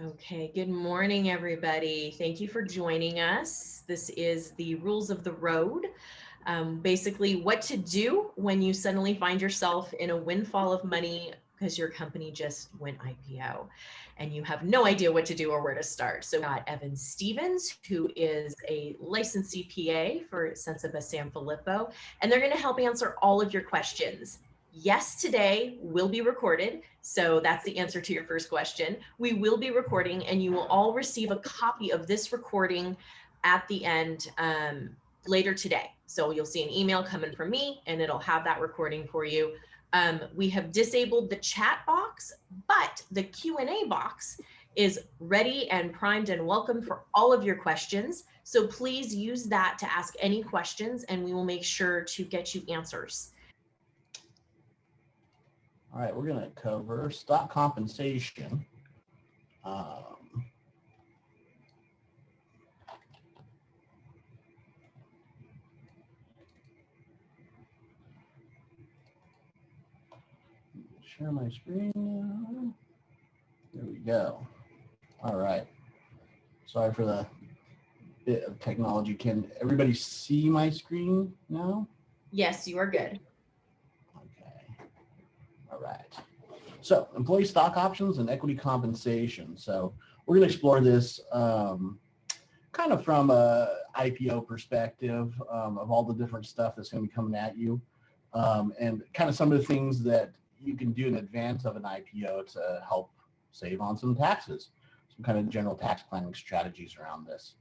Okay, good morning, everybody. Thank you for joining us. This is the rules of the road. Basically, what to do when you suddenly find yourself in a windfall of money because your company just went IPO and you have no idea what to do or where to start. So, we got Evan Stevens, who is a licensed CPA for Sensiba San Filippo, and they're going to help answer all of your questions. Yes, today will be recorded. So that's the answer to your first question. We will be recording, and you will all receive a copy of this recording at the end later today. So you'll see an email coming from me, and it'll have that recording for you. We have disabled the chat box, but the Q&A box is ready and primed and welcome for all of your questions. So please use that to ask any questions, and we will make sure to get you answers. All right, we're going to cover stock compensation. Share my screen now. There we go. All right. Sorry for the bit of technology. Can everybody see my screen now? Yes, you are good. Okay. All right. So employee stock options and equity compensation. So we're going to explore this kind of from a IPO perspective of all the different stuff that's going to be coming at you, and kind of some of the things that you can do in advance of an IPO to help save on some taxes, some kind of general tax planning strategies around this.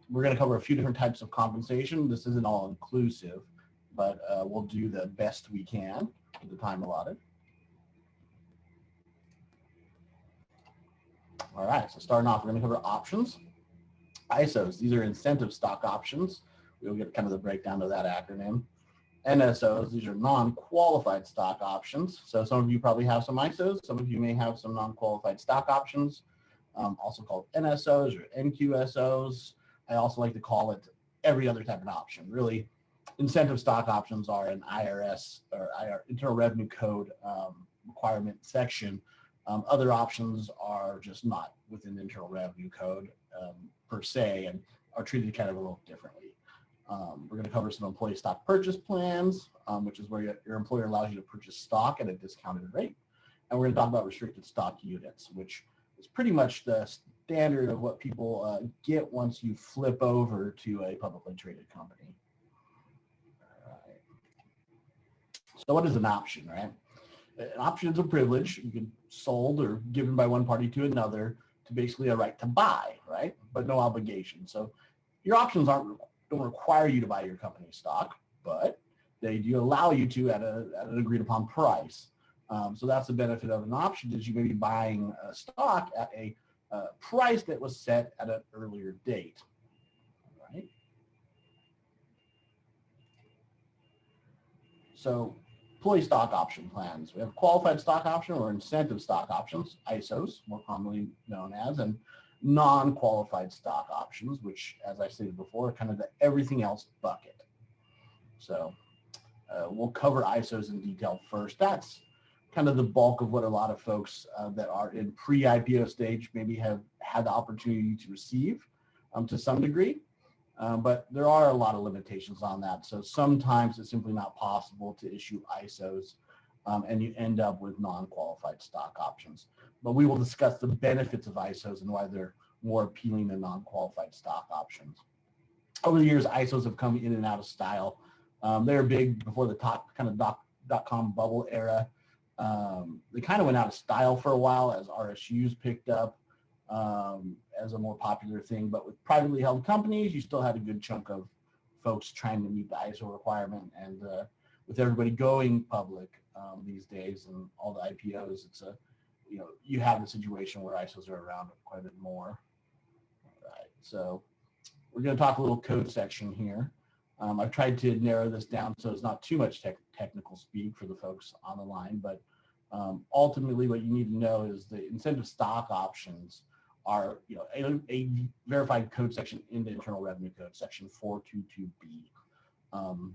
We're going to cover a few different types of compensation. This isn't all inclusive, but we'll do the best we can with the time allotted. All right, so starting off, we're going to cover options. ISOs, these are incentive stock options. We'll get kind of the breakdown of that acronym. NSOs, these are non-qualified stock options. So some of you probably have some ISOs. Some of you may have some non-qualified stock options, also called NSOs or NQSOs. I also like to call it every other type of option. Really, incentive stock options are an IRS or Internal Revenue Code requirement section. Other options are just not within the Internal Revenue Code per se and are treated kind of a little differently. We're going to cover some employee stock purchase plans, which is where your employer allows you to purchase stock at a discounted rate. And we're going to talk about restricted stock units, which is pretty much the standard of what people get once you flip over to a publicly traded company. All right. So what is an option, right? An option is a privilege you can sold or given by one party to another to basically a right to buy, right? But no obligation. So your options don't require you to buy your company's stock, but they do allow you to at an agreed upon price. So that's the benefit of an option is you may be buying a stock at a price that was set at an earlier date, right? So employee stock option plans. We have qualified stock option or incentive stock options, ISOs, more commonly known as, and non-qualified stock options, which, as I stated before, are kind of the everything else bucket. So we'll cover ISOs in detail first. That's kind of the bulk of what a lot of folks that are in pre-IPO stage maybe have had the opportunity to receive to some degree. But there are a lot of limitations on that. So sometimes it's simply not possible to issue ISOs and you end up with non-qualified stock options. But we will discuss the benefits of ISOs and why they're more appealing than non-qualified stock options. Over the years, ISOs have come in and out of style. They were big before the top kind of dot-com bubble era. They kind of went out of style for a while as RSUs picked up as a more popular thing, but with privately held companies, you still had a good chunk of folks trying to meet the ISO requirement. And with everybody going public these days and all the IPOs, it's you have the situation where ISOs are around quite a bit more. All right, so we're going to talk a little code section here. I've tried to narrow this down so it's not too much technical speak for the folks on the line, but ultimately what you need to know is the incentive stock options are a verified code section in the Internal Revenue Code, section 422B.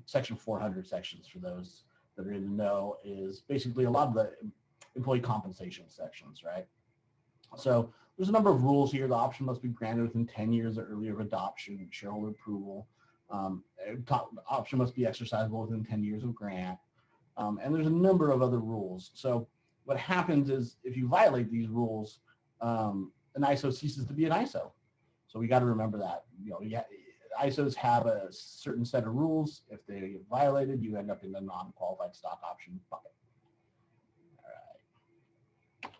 Section 400 sections, for those that are in the know, is basically a lot of the employee compensation sections, right? So there's a number of rules here. The option must be granted within 10 years or earlier of adoption, shareholder approval. The option must be exercisable within 10 years of grant. And there's a number of other rules. So what happens is if you violate these rules, an ISO ceases to be an ISO. So we got to remember that. ISOs have a certain set of rules. If they get violated, you end up in the non-qualified stock option bucket. All right.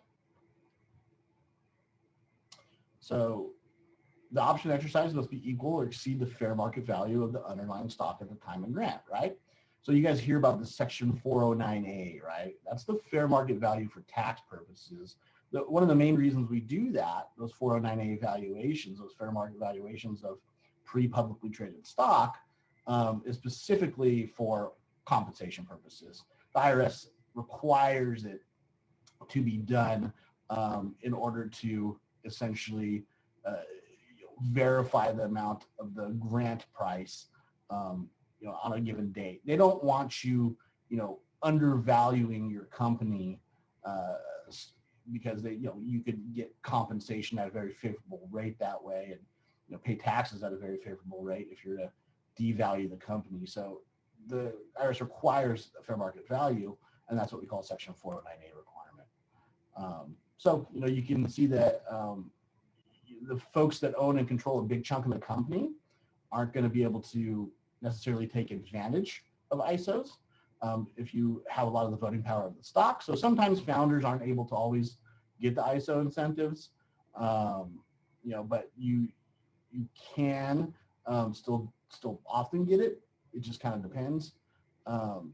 So the option exercise must be equal or exceed the fair market value of the underlying stock at the time of grant, right? So you guys hear about the section 409A, right? That's the fair market value for tax purposes. One of the main reasons we do that, those 409A valuations, those fair market valuations of pre-publicly traded stock, is specifically for compensation purposes. The IRS requires it to be done in order to essentially verify the amount of the grant price on a given date. They don't want you, undervaluing your company because you could get compensation at a very favorable rate that way, and pay taxes at a very favorable rate if you're to devalue the company. So the IRS requires a fair market value, and that's what we call Section 409A requirement. So you can see that the folks that own and control a big chunk of the company aren't going to be able to necessarily take advantage of ISOs if you have a lot of the voting power of the stock. So sometimes founders aren't able to always get the ISO incentives, but you can still often get it. It just kind of depends.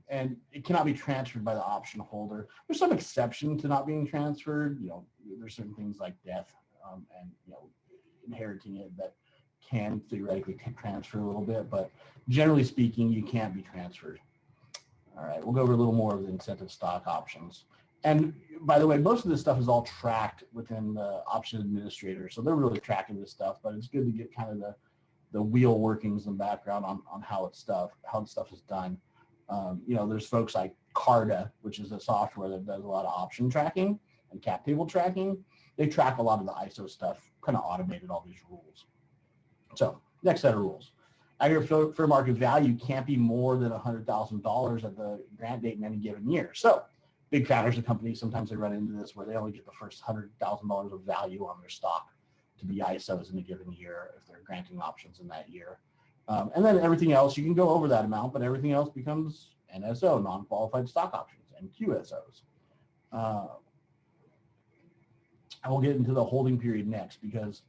And it cannot be transferred by the option holder. There's some exception to not being transferred. There's certain things like death and inheriting it that can theoretically transfer a little bit, but generally speaking, you can't be transferred. All right, we'll go over a little more of the incentive stock options. And by the way, most of this stuff is all tracked within the option administrator, so they're really tracking this stuff. But it's good to get kind of the wheel workings and background on how the stuff is done. There's folks like Carta, which is a software that does a lot of option tracking and cap table tracking. They track a lot of the ISO stuff, kind of automated all these rules. So next set of rules. Aggregate fair market value can't be more than $100,000 at the grant date in any given year. So big founders of companies, sometimes they run into this where they only get the first $100,000 of value on their stock to be ISOs in a given year if they're granting options in that year. And then everything else, you can go over that amount, but everything else becomes NSO, non-qualified stock options, NQSOs. I will get into the holding period next because,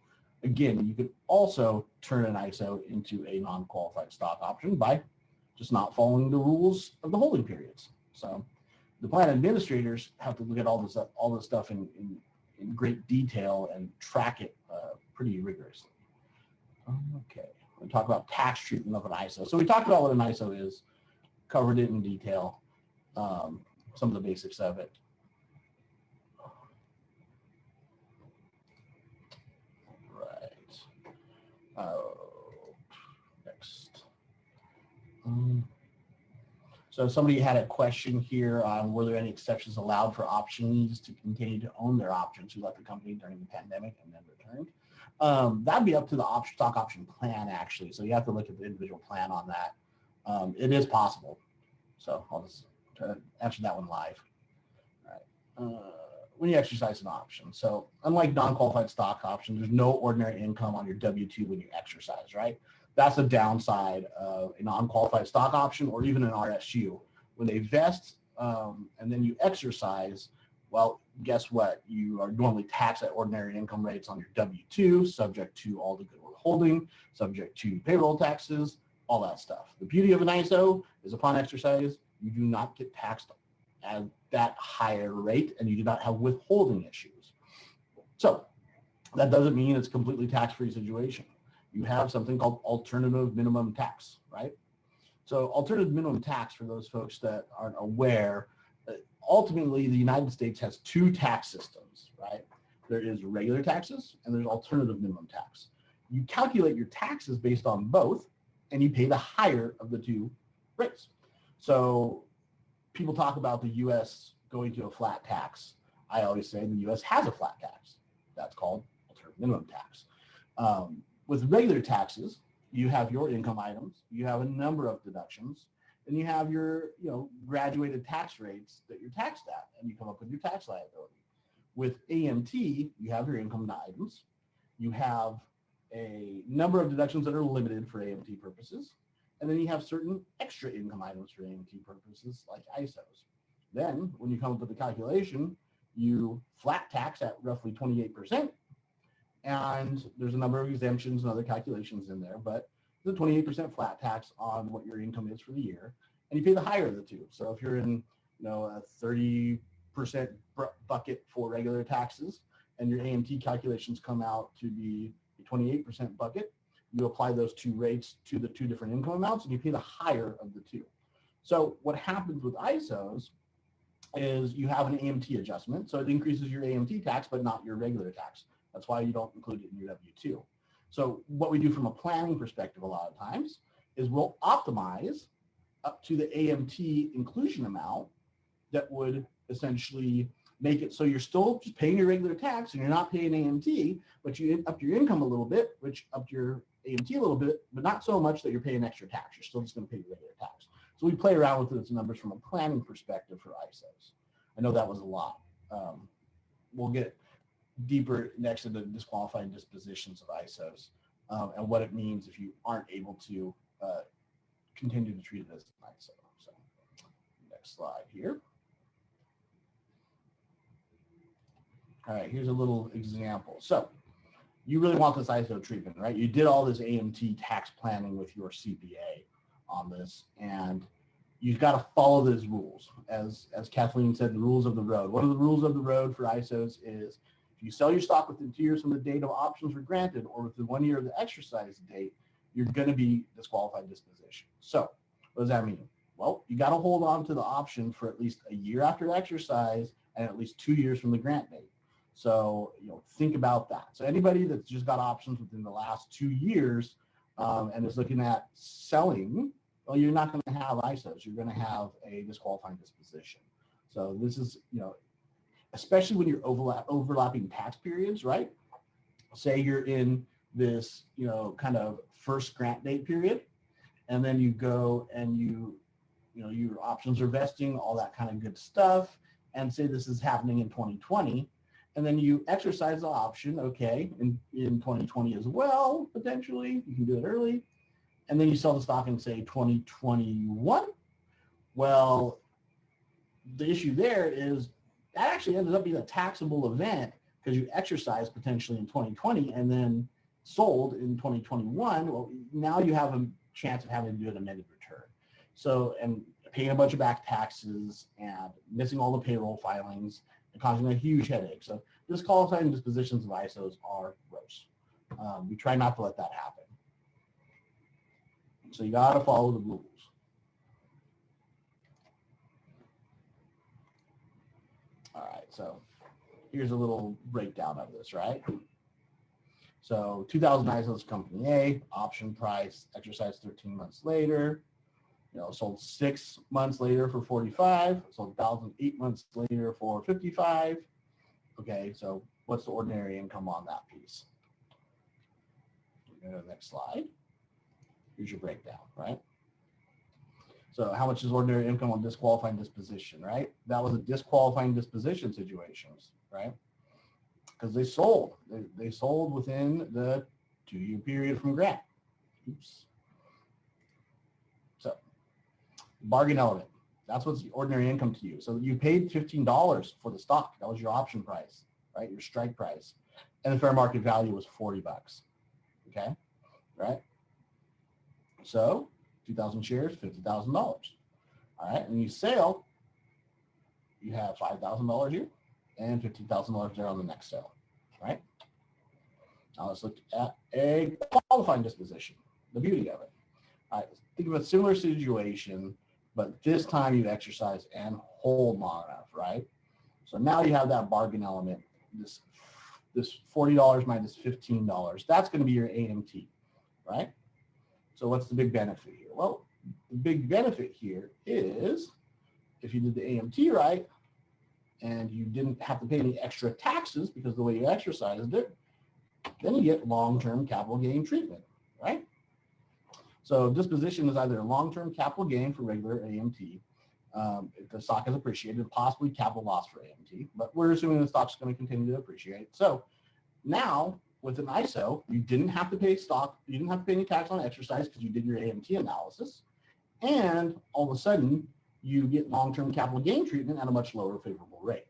again, you could also turn an ISO into a non-qualified stock option by just not following the rules of the holding periods. So the plan administrators have to look at all this stuff in great detail and track it pretty rigorously. Okay, we'll talk about tax treatment of an ISO. So we talked about what an ISO is, covered it in detail, some of the basics of it. Next. So somebody had a question here on were there any exceptions allowed for optionees to continue to own their options who left the company during the pandemic and then returned? That'd be up to the stock option plan, actually. So you have to look at the individual plan on that. It is possible. So I'll just try to answer that one live. All right. When you exercise an option. So unlike non-qualified stock options, there's no ordinary income on your W-2 when you exercise, right? That's the downside of a non-qualified stock option or even an RSU. When they vest and then you exercise, well, guess what? You are normally taxed at ordinary income rates on your W-2, subject to all the good withholding, subject to payroll taxes, all that stuff. The beauty of an ISO is upon exercise, you do not get taxed at that higher rate, and you do not have withholding issues. So that doesn't mean it's a completely tax-free situation. You have something called alternative minimum tax, right? So alternative minimum tax, for those folks that aren't aware, ultimately the United States has two tax systems, right? There is regular taxes and there's alternative minimum tax. You calculate your taxes based on both, and you pay the higher of the two rates. So people talk about the U.S. going to a flat tax. I always say the U.S. has a flat tax. That's called alternative minimum tax. With regular taxes, you have your income items, you have a number of deductions, and you have your graduated tax rates that you're taxed at, and you come up with your tax liability. With AMT, you have your income items, you have a number of deductions that are limited for AMT purposes, and then you have certain extra income items for AMT purposes like ISOs. Then when you come up with the calculation, you flat tax at roughly 28%, and there's a number of exemptions and other calculations in there, but the 28% flat tax on what your income is for the year, and you pay the higher of the two. So if you're in a 30% bucket for regular taxes and your AMT calculations come out to be a 28% bucket, you apply those two rates to the two different income amounts and you pay the higher of the two. So what happens with ISOs is you have an AMT adjustment, so it increases your AMT tax but not your regular tax. That's why you don't include it in your W-2. So what we do from a planning perspective a lot of times is we'll optimize up to the AMT inclusion amount that would essentially make it so you're still just paying your regular tax and you're not paying AMT, but you up your income a little bit, which upped your AMT a little bit, but not so much that you're paying extra tax. You're still just going to pay your regular tax. So we play around with those numbers from a planning perspective for ISOs. I know that was a lot. We'll get deeper next into disqualifying dispositions of ISOs and what it means if you aren't able to continue to treat it as an ISO. So next slide here. All right, here's a little example. So you really want this ISO treatment, right? You did all this AMT tax planning with your CPA on this, and you've got to follow those rules. As Kathleen said, the rules of the road. One of the rules of the road for ISOs is if you sell your stock within 2 years from the date of options were granted or within 1 year of the exercise date, you're going to be disqualified disposition. So what does that mean? Well, you got to hold on to the option for at least a year after exercise and at least 2 years from the grant date. So, think about that. So anybody that's just got options within the last 2 years and is looking at selling, well, you're not going to have ISOs. You're going to have a disqualifying disposition. So this is, especially when you're overlapping tax periods, right? Say you're in this, kind of first grant date period, and then you go and your options are vesting, all that kind of good stuff, and say this is happening in 2020, and then you exercise the option, okay, in 2020 as well, potentially, you can do it early, and then you sell the stock in, say, 2021. Well, the issue there is that actually ended up being a taxable event because you exercised potentially in 2020 and then sold in 2021. Well, now you have a chance of having to do an amended return. So, and paying a bunch of back taxes and missing all the payroll filings and causing a huge headache. So disqualifying dispositions of ISOs are gross. We try not to let that happen. So you got to follow the rules. All right, so here's a little breakdown of this, right? So 2,000 ISOs company A, option price, exercise 13 months later, sold 6 months later for 45, sold 1,000 8 months later for 55. Okay, so what's the ordinary income on that piece? Go to the next slide. Here's your breakdown, right? So how much is ordinary income on disqualifying disposition, right? That was a disqualifying disposition situations, right? Because they sold. They sold within the 2-year period from grant. Oops. So bargain element. That's what's the ordinary income to you. So you paid $15 for the stock. That was your option price, right? Your strike price. And the fair market value was $40. Okay, right? So 2,000 shares, $50,000. All right, and you sell, you have $5,000 here and $15,000 there on the next sale, right? Now let's look at a qualifying disposition, the beauty of it. All right, think of a similar situation, but this time you exercise and hold long enough, right? So now you have that bargain element, this $40 minus $15. That's going to be your AMT, right? So what's the big benefit here? Well, the big benefit here is if you did the AMT right, and you didn't have to pay any extra taxes because of the way you exercised it, then you get long-term capital gain treatment, right? So disposition is either a long-term capital gain for regular AMT, if the stock is appreciated, possibly capital loss for AMT, but we're assuming the stock's going to continue to appreciate. So now with an ISO, you didn't have to pay stock, you didn't have to pay any tax on exercise because you did your AMT analysis, and all of a sudden you get long-term capital gain treatment at a much lower favorable rate,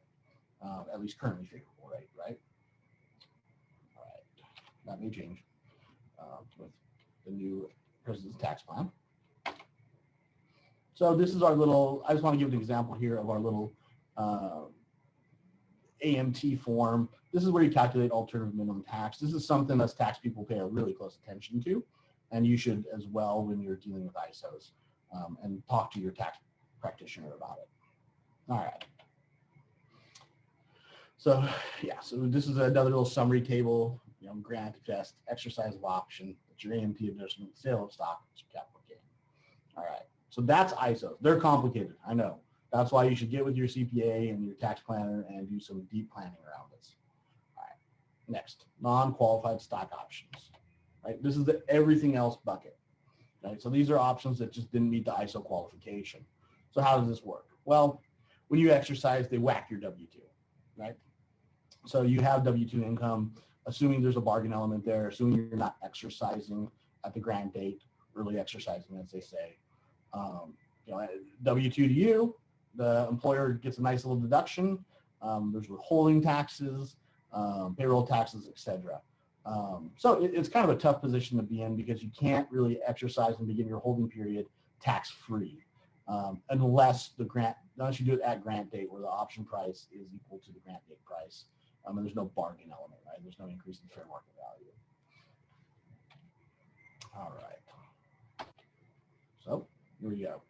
at least currently favorable rate, right? All right, that may change with the new President's tax plan. So this is our little, I just want to give an example here of our little AMT form. This is where you calculate alternative minimum tax. This is something us tax people pay a really close attention to, and you should as well when you're dealing with ISOs, and talk to your tax practitioner about it. All right. So yeah, so this is another little summary table, grant, vest, exercise of option, that's your AMT adjustment, sale of stock, it's your capital gain. All right, so that's ISOs. They're complicated, I know. That's why you should get with your CPA and your tax planner and do some deep planning around this. All right, next, non-qualified stock options. Right, this is the everything else bucket. Right, so these are options that just didn't meet the ISO qualification. So how does this work? Well, when you exercise, they whack your W-2, right? So you have W-2 income, assuming there's a bargain element there, assuming you're not exercising at the grant date, early exercising, as they say. W-2 to you, the employer gets a nice little deduction. There's withholding taxes, payroll taxes, etc. So it's kind of a tough position to be in because you can't really exercise and begin your holding period tax-free unless you do it at grant date where the option price is equal to the grant date price. And there's no bargain element, right? There's no increase in fair market value. All right. So here we go,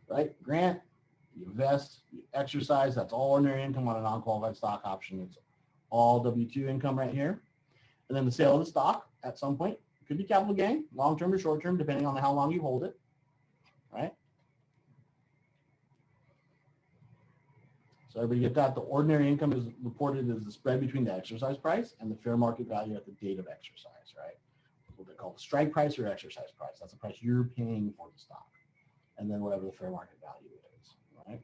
right? Grant, you invest, you exercise, that's all ordinary income on a non-qualified stock option. It's all W-2 income right here. And then the sale of the stock at some point, it could be capital gain, long-term or short-term, depending on how long you hold it, right? So everybody get that? The ordinary income is reported as the spread between the exercise price and the fair market value at the date of exercise, right? What they call the strike price or exercise price. That's the price you're paying for the stock. And then whatever the fair market value is, right?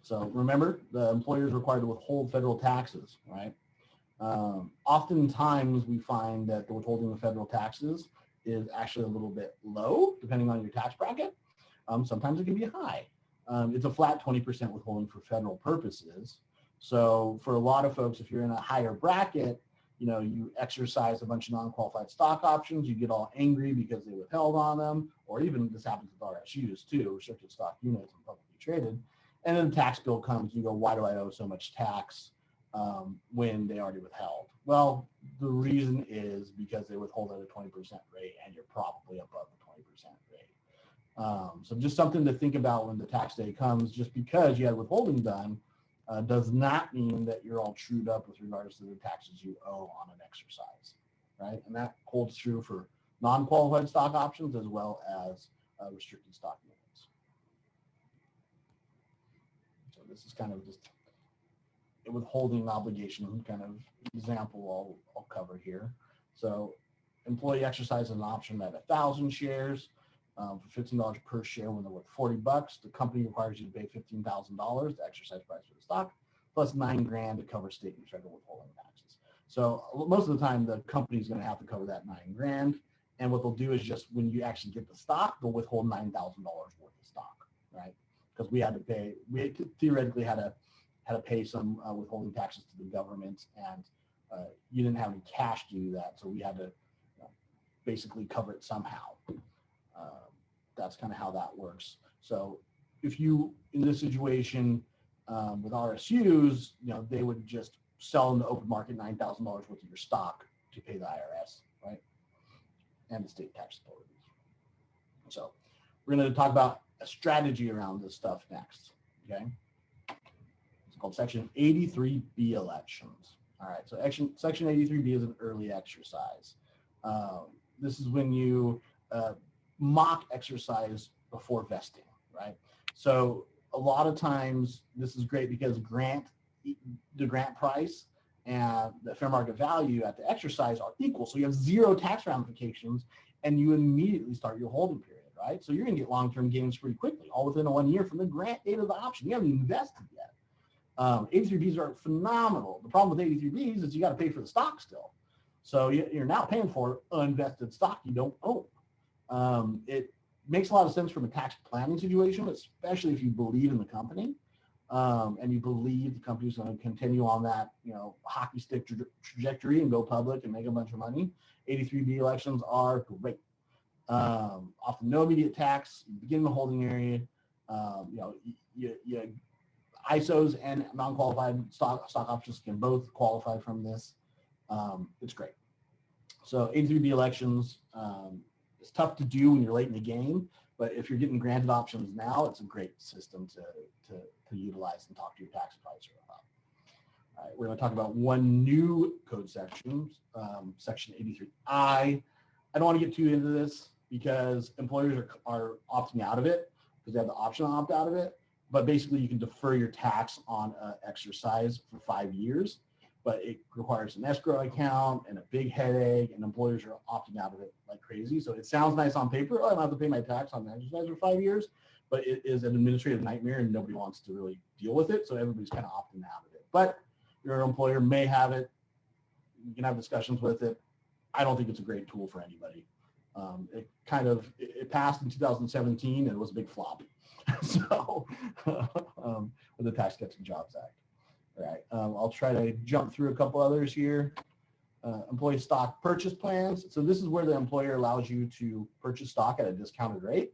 So remember, the employer is required to withhold federal taxes, right? Oftentimes we find that the withholding of federal taxes is actually a little bit low, depending on your tax bracket. Sometimes it can be high. It's a flat 20% withholding for federal purposes. So for a lot of folks, if you're in a higher bracket, you exercise a bunch of non-qualified stock options, you get all angry because they withheld on them, or even this happens with RSUs too, restricted stock units and publicly traded. And then the tax bill comes, you go, why do I owe so much tax when they already withheld? Well, the reason is because they withhold at a 20% rate and you're probably above the 20% rate. So just something to think about when the tax day comes. Just because you had withholding done does not mean that you're all trued up with regards to the taxes you owe on an exercise, right? And that holds true for non-qualified stock options as well as restricted stock units. So this is kind of just a withholding obligation kind of example I'll cover here. So employee exercises an option at 1,000 shares. For $15 per share when they're worth $40. The company requires you to pay $15,000, the exercise price for the stock, plus $9,000 to cover state and federal withholding taxes. So most of the time, the company is going to have to cover that $9,000. And what they'll do is just when you actually get the stock, they'll withhold $9,000 worth of stock, right? Because we theoretically had to pay some withholding taxes to the government, and you didn't have any cash to do that, so we had to basically cover it somehow. That's kind of how that works. So if you, in this situation with RSUs, they would just sell in the open market $9,000 worth of your stock to pay the IRS, right? And the state tax authorities. So we're going to talk about a strategy around this stuff next, okay? It's called Section 83B elections. All right, so Section 83B is an early exercise. This is when you mock exercise before vesting, right? So a lot of times this is great because the grant price and the fair market value at the exercise are equal. So you have zero tax ramifications and you immediately start your holding period, right? So you're going to get long-term gains pretty quickly, all within 1 year from the grant date of the option. You haven't invested yet. 83Bs are phenomenal. The problem with 83Bs is you got to pay for the stock still. So you're now paying for uninvested stock you don't own. It makes a lot of sense from a tax planning situation, especially if you believe in the company and you believe the company's going to continue on that, hockey stick trajectory and go public and make a bunch of money. 83B elections are great. Often no immediate tax, you begin the holding area, ISOs and non-qualified stock options can both qualify from this. It's great. So 83B elections, it's tough to do when you're late in the game, but if you're getting granted options now, it's a great system to utilize and talk to your tax advisor about. All right, we're going to talk about one new code section, section 83I. I don't want to get too into this because employers are opting out of it because they have the option to opt out of it. But basically, you can defer your tax on an exercise for 5 years, but it requires an escrow account and a big headache, and employers are opting out of it like crazy. So it sounds nice on paper. Oh, I don't have to pay my tax on an exercise for 5 years, but it is an administrative nightmare, and nobody wants to really deal with it. So everybody's kind of opting out of it. But your employer may have it. You can have discussions with it. I don't think it's a great tool for anybody. It passed in 2017, and it was a big flop. So with the Tax Cuts and Jobs Act. All right, I'll try to jump through a couple others here. Employee stock purchase plans. So this is where the employer allows you to purchase stock at a discounted rate.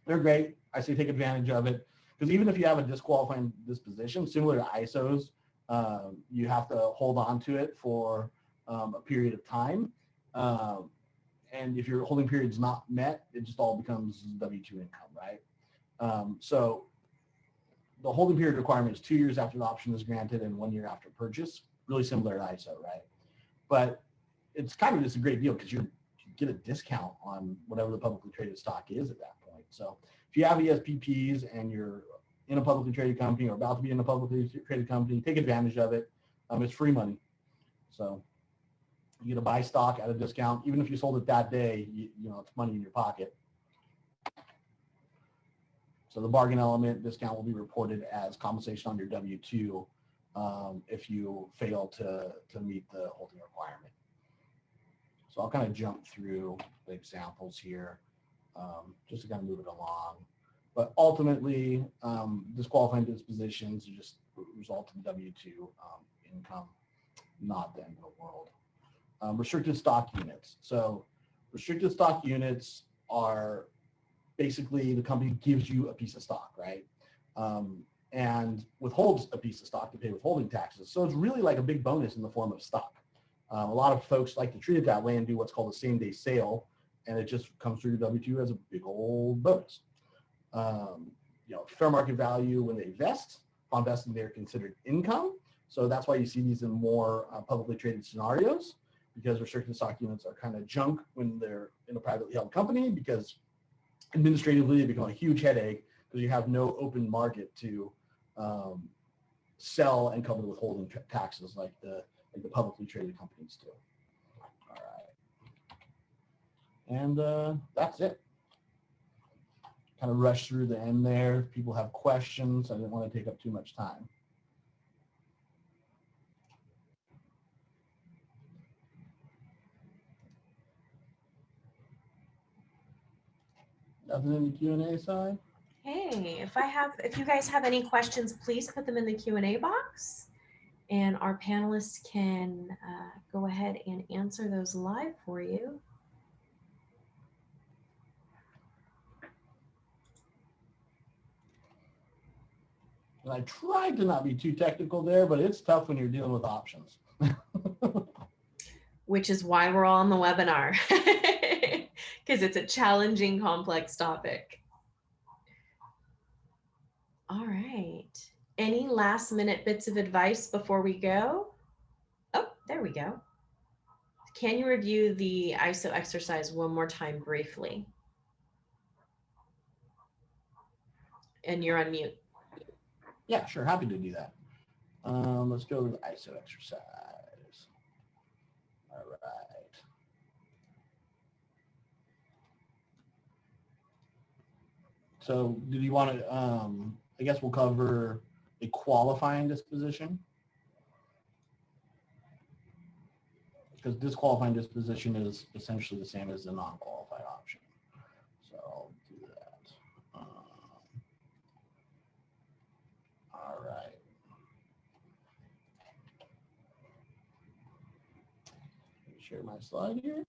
They're great. I say take advantage of it because even if you have a disqualifying disposition, similar to ISOs, you have to hold on to it for a period of time. And if your holding period is not met, it just all becomes W-2 income, right? So the holding period requirement is 2 years after the option is granted and 1 year after purchase, really similar to ISO, right? But it's kind of just a great deal because you get a discount on whatever the publicly traded stock is at that point. So if you have ESPPs and you're in a publicly traded company or about to be in a publicly traded company, take advantage of it. It's free money. So you get to buy stock at a discount. Even if you sold it that day, it's money in your pocket. So the bargain element discount will be reported as compensation on your W-2 if you fail to meet the holding requirement. So I'll kind of jump through the examples here just to kind of move it along. But ultimately, disqualifying dispositions just result in W-2 income, not the end of the world. Restricted stock units. So restricted stock units are basically the company gives you a piece of stock, right? And withholds a piece of stock to pay withholding taxes. So it's really like a big bonus in the form of stock. A lot of folks like to treat it that way and do what's called a same-day sale, and it just comes through your W-2 as a big old bonus. Fair market value when they vest, upon vesting they're considered income. So that's why you see these in more publicly traded scenarios, because restricted stock units are kind of junk when they're in a privately held company, because administratively they become a huge headache because you have no open market to sell and cover the withholding taxes like the publicly traded companies do. All right. And that's it. Kind of rush through the end there. If people have questions, I didn't want to take up too much time. Nothing in the Q&A side? Hey, if you guys have any questions, please put them in the Q&A box, and our panelists can go ahead and answer those live for you. And I tried to not be too technical there, but it's tough when you're dealing with options. Which is why we're all on the webinar, because it's a challenging, complex topic. All right. Any last minute bits of advice before we go? Oh, there we go. Can you review the ISO exercise one more time briefly? and you're on mute. Yeah, sure. Happy to do that. Let's go to the ISO exercise. All right. So did you want to, I guess we'll cover a qualifying disposition, because disqualifying disposition is essentially the same as the non-qualified option. So I'll do that. All right. Let me share my slide here.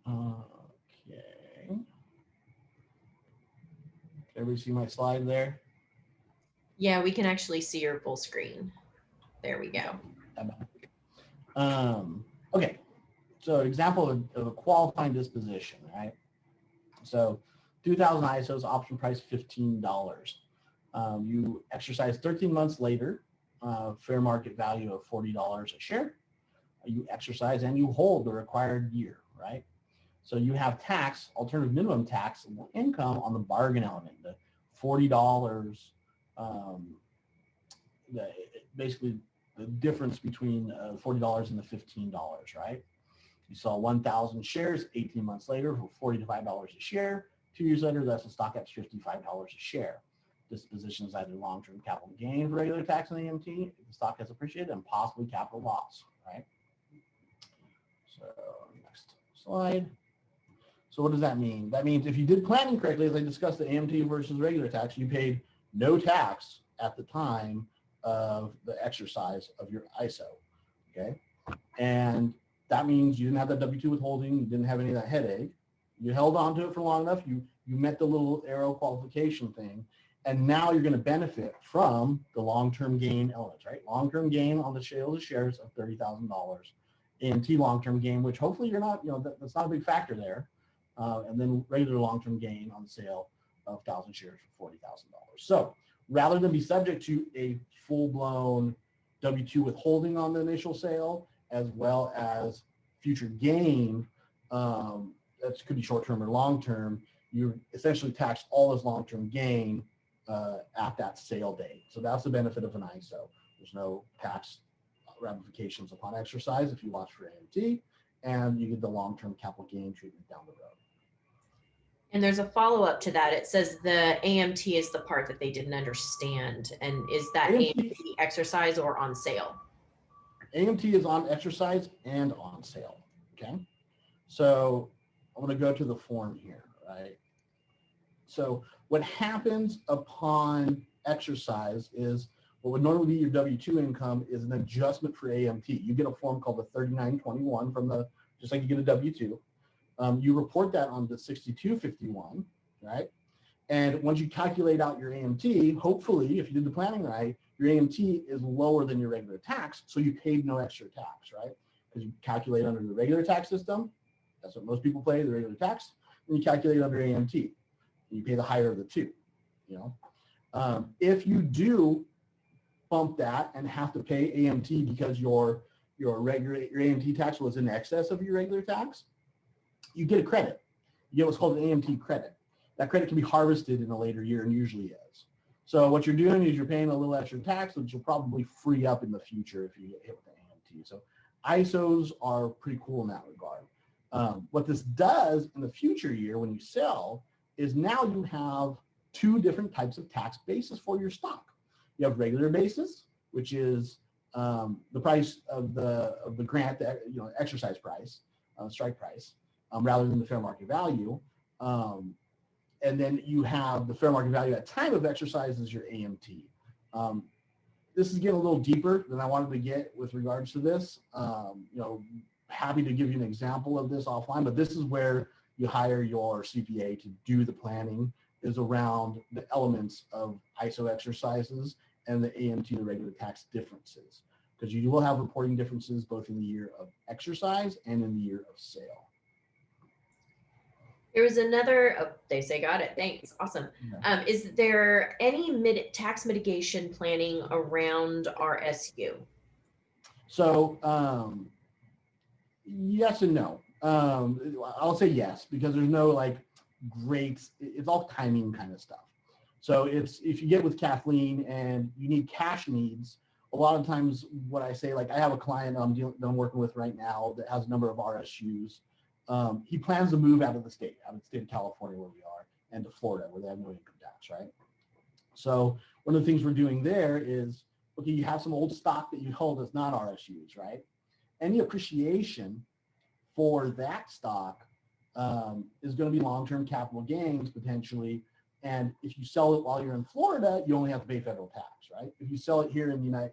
Okay. Can everybody see my slide there? Yeah, we can actually see your full screen. There we go. Okay, so example of a qualifying disposition, right? So 2000 ISOs, option price $15. You exercise 13 months later, fair market value of $40 a share. You exercise and you hold the required year, right? So you have tax, alternative minimum tax income on the bargain element, the $40, basically the difference between $40 and the $15, right? You sell 1,000 shares 18 months later for $45 a share. 2 years later, that's a stock at $55 a share. Disposition is either long-term capital gain for regular tax and AMT, if the stock has appreciated, and possibly capital loss, right? So next slide. So what does that mean? That means if you did planning correctly, as I discussed the AMT versus regular tax, you paid no tax at the time of the exercise of your ISO, okay? And that means you didn't have that W-2 withholding, you didn't have any of that headache. You held on to it for long enough, you met the little arrow qualification thing, and now you're going to benefit from the long-term gain elements, right? Long-term gain on the sale of shares of $30,000. AMT long-term gain, which hopefully you're not, that's not a big factor there. And then regular long-term gain on the sale of 1,000 shares for $40,000. So rather than be subject to a full-blown W-2 withholding on the initial sale, as well as future gain, that could be short-term or long-term, you essentially tax all this long-term gain at that sale date. So that's the benefit of an ISO. There's no tax ramifications upon exercise if you watch for AMT, and you get the long-term capital gain treatment down the road. And there's a follow-up to that. It says the AMT is the part that they didn't understand. And is that AMT exercise or on sale? AMT is on exercise and on sale, okay? So I'm going to go to the form here, right? So what happens upon exercise is what would normally be your W-2 income is an adjustment for AMT. You get a form called the 3921 from the, just like you get a W-2. You report that on the 6251, right? And once you calculate out your AMT, hopefully, if you did the planning right, your AMT is lower than your regular tax, so you paid no extra tax, right? Because you calculate under the regular tax system, that's what most people pay, the regular tax, and you calculate under AMT, and you pay the higher of the two, If you do bump that and have to pay AMT because your AMT tax was in excess of your regular tax, you get a credit. You get what's called an AMT credit. That credit can be harvested in a later year and usually is. So what you're doing is you're paying a little extra tax, which you'll probably free up in the future if you get hit with the AMT. So ISOs are pretty cool in that regard. What this does in the future year when you sell is now you have two different types of tax basis for your stock. You have regular basis, which is the price of the grant, exercise price, strike price, rather than the fair market value. And then you have the fair market value at time of exercise is your AMT. This is getting a little deeper than I wanted to get with regards to this. Happy to give you an example of this offline, but this is where you hire your CPA to do the planning, is around the elements of ISO exercises and the AMT, the regular tax differences. because you will have reporting differences both in the year of exercise and in the year of sale. There was another, oh, they say got it. Thanks. Awesome. Yeah. Is there any tax mitigation planning around RSU? So yes and no. I'll say yes, because there's no like great, it's all timing kind of stuff. So it's, if you get with Kathleen and you need cash needs, a lot of times what I say, like I have a client that I'm working with right now that has a number of RSUs. He plans to move out of the state of California where we are, and to Florida where they have no income tax, right? So one of the things we're doing there is, okay, you have some old stock that you hold as not RSUs, right? Any appreciation for that stock is going to be long-term capital gains potentially. And if you sell it while you're in Florida, you only have to pay federal tax, right? If you sell it here in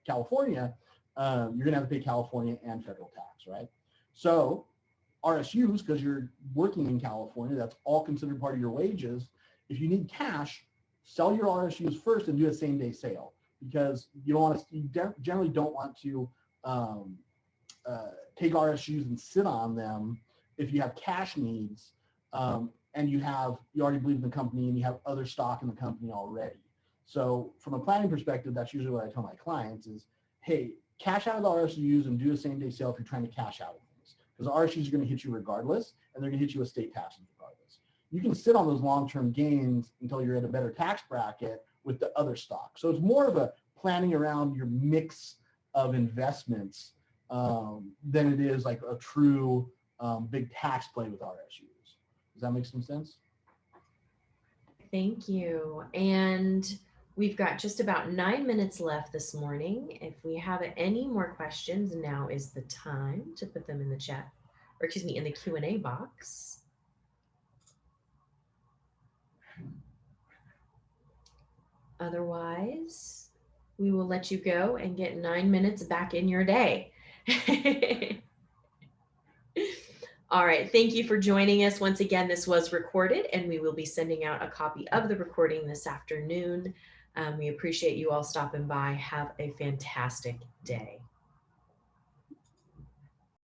California, you're going to have to pay California and federal tax, right? So RSUs, because you're working in California, that's all considered part of your wages. If you need cash, sell your RSUs first and do a same-day sale, because you don't want to. You generally don't want to take RSUs and sit on them if you have cash needs, and you already believe in the company and you have other stock in the company already. So from a planning perspective, that's usually what I tell my clients is, hey, cash out of the RSUs and do a same-day sale if you're trying to cash out of things, because RSUs are going to hit you regardless, and they're going to hit you with state taxes regardless. You can sit on those long-term gains until you're at a better tax bracket with the other stock. So it's more of a planning around your mix of investments than it is like a true big tax play with RSUs. Does that make some sense? Thank you. And we've got just about 9 minutes left this morning. If we have any more questions, now is the time to put them in the chat, or excuse me, in the Q&A box. Otherwise, we will let you go and get 9 minutes back in your day. All right. Thank you for joining us. Once again, this was recorded, and we will be sending out a copy of the recording this afternoon. We appreciate you all stopping by. Have a fantastic day.